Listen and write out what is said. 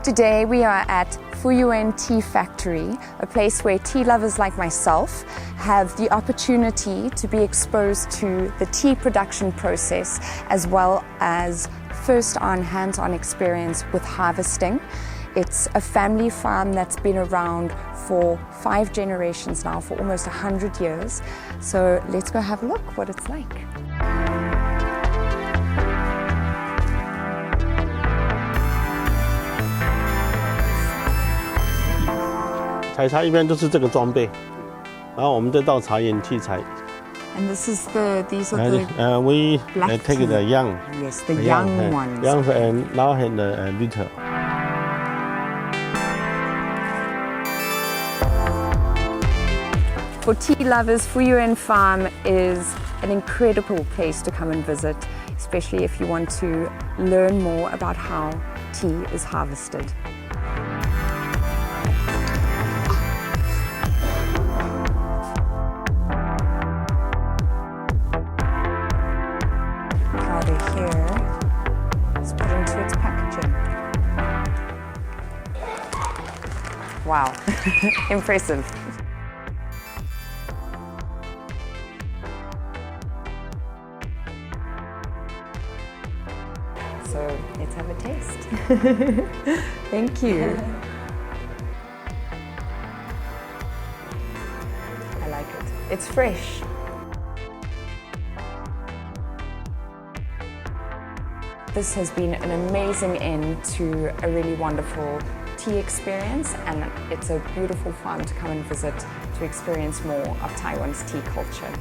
Today we are at Fu-Yuan Tea Factory, a place where tea lovers like myself have the opportunity to be exposed to the tea production process as well as first-on, hands-on experience with harvesting. It's a family farm that's been around for 5 generations now, for almost 100 years. So let's go have a look what it's like.采茶一般都是这个装备，然后我们再倒茶叶去采。And these are the we black take tea. the young. Yes, the young ones. Young and now have the bitter. For tea lovers, Fu-Yuan Farm is an incredible place to come and visit, especially if you want to learn more about how tea is harvested. Powder here is put into its packaging. Wow, impressive. So let's have a taste. Thank you. I like it. It's fresh. This has been an amazing end to a really wonderful tea experience, and it's a beautiful farm to come and visit to experience more of Taiwan's tea culture.